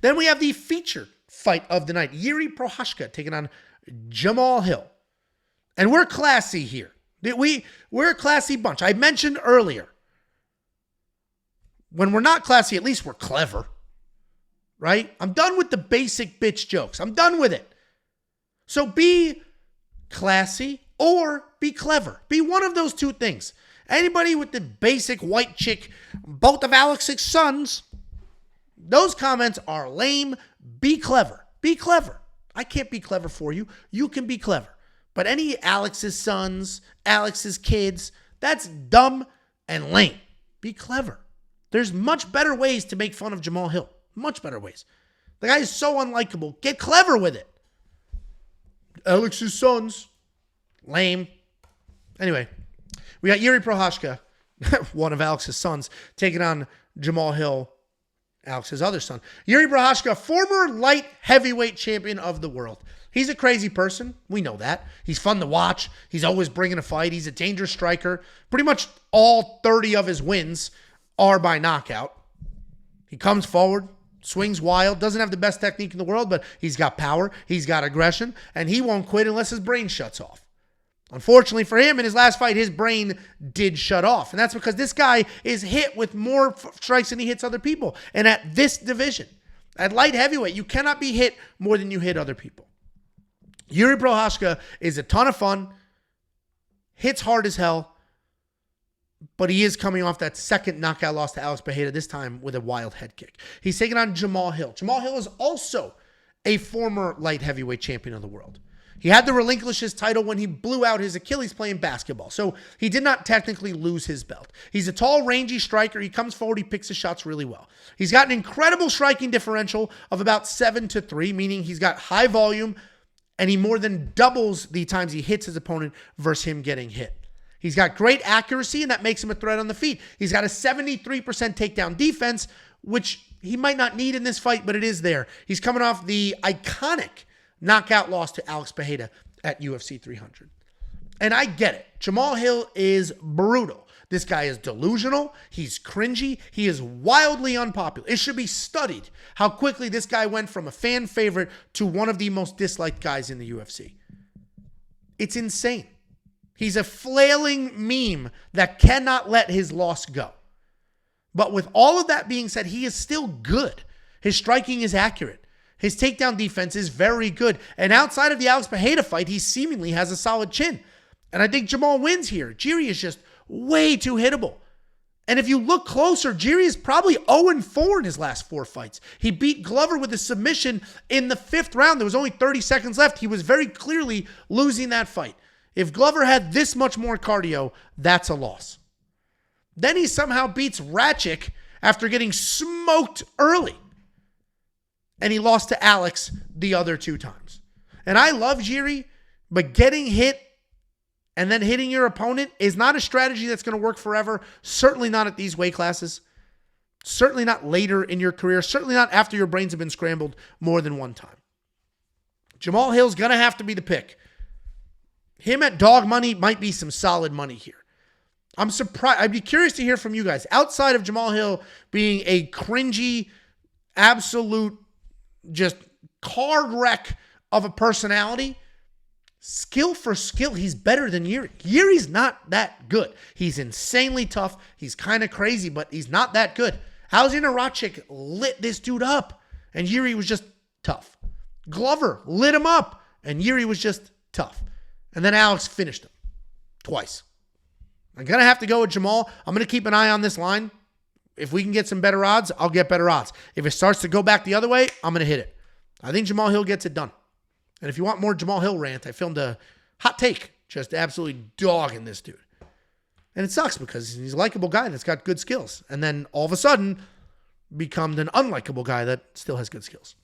Then we have the featured fight of the night. Jiri Prochazka taking on Jamahal Hill. And we're classy here. We're a classy bunch. I mentioned earlier, when we're not classy, at least we're clever. Right? I'm done with the basic bitch jokes. I'm done with it. So be classy or be clever. Be one of those two things. Anybody with the basic white chick, both of Alex's sons, those comments are lame. Be clever. Be clever. I can't be clever for you. You can be clever. But any Alex's sons, Alex's kids, that's dumb and lame. Be clever. There's much better ways to make fun of Jamahal Hill. Much better ways. The guy is so unlikable. Get clever with it. Alex's sons. Lame. Anyway, we got Jiri Prochazka, one of Alex's sons, taking on Jamahal Hill, Alex's other son. Jiri Prochazka, former light heavyweight champion of the world. He's a crazy person. We know that. He's fun to watch. He's always bringing a fight. He's a dangerous striker. Pretty much all 30 of his wins are by knockout. He comes forward, swings wild, doesn't have the best technique in the world, but he's got power, he's got aggression, and he won't quit unless his brain shuts off. Unfortunately for him, in his last fight, his brain did shut off. And that's because this guy is hit with more strikes than he hits other people. And at this division, at light heavyweight, you cannot be hit more than you hit other people. Jiri Prochazka is a ton of fun, hits hard as hell, but he is coming off that second knockout loss to Alex Pereira, this time with a wild head kick. He's taking on Jamahal Hill. Jamahal Hill is also a former light heavyweight champion of the world. He had to relinquish his title when he blew out his Achilles playing basketball. So he did not technically lose his belt. He's a tall, rangy striker. He comes forward. He picks his shots really well. He's got an incredible striking differential of about 7-3, meaning he's got high volume, and he more than doubles the times he hits his opponent versus him getting hit. He's got great accuracy, and that makes him a threat on the feet. He's got a 73% takedown defense, which he might not need in this fight, but it is there. He's coming off the iconic knockout loss to Alex Pereira at UFC 300. And I get it. Jamahal Hill is brutal. This guy is delusional. He's cringy. He is wildly unpopular. It should be studied how quickly this guy went from a fan favorite to one of the most disliked guys in the UFC. It's insane. He's a flailing meme that cannot let his loss go. But with all of that being said, he is still good. His striking is accurate. His takedown defense is very good. And outside of the Alex Pereira fight, he seemingly has a solid chin. And I think Jamahal wins here. Jiri is just way too hittable. And if you look closer, Jiri is probably 0-4 in his last 4 fights. He beat Glover with a submission in the 5th round. There was only 30 seconds left. He was very clearly losing that fight. If Glover had this much more cardio, that's a loss. Then he somehow beats Ratchik after getting smoked early. And he lost to Alex the other 2 times. And I love Jiri, but getting hit and then hitting your opponent is not a strategy that's going to work forever. Certainly not at these weight classes. Certainly not later in your career. Certainly not after your brains have been scrambled more than one time. Jamahal Hill's going to have to be the pick. Him at dog money might be some solid money here. I'm surprised. I'd be curious to hear from you guys. Outside of Jamahal Hill being a cringy, absolute just card wreck of a personality, skill for skill, he's better than Jiri. Jiri's not that good. He's insanely tough. He's kind of crazy, but he's not that good. Alexander Ratchik lit this dude up, and Jiri was just tough. Glover lit him up, and Jiri was just tough. And then Alex finished him twice. I'm going to have to go with Jamahal. I'm going to keep an eye on this line. If we can get some better odds, I'll get better odds. If it starts to go back the other way, I'm going to hit it. I think Jamahal Hill gets it done. And if you want more Jamahal Hill rant, I filmed a hot take, just absolutely dogging this dude. And it sucks because he's a likable guy that's got good skills. And then all of a sudden, becomes an unlikable guy that still has good skills.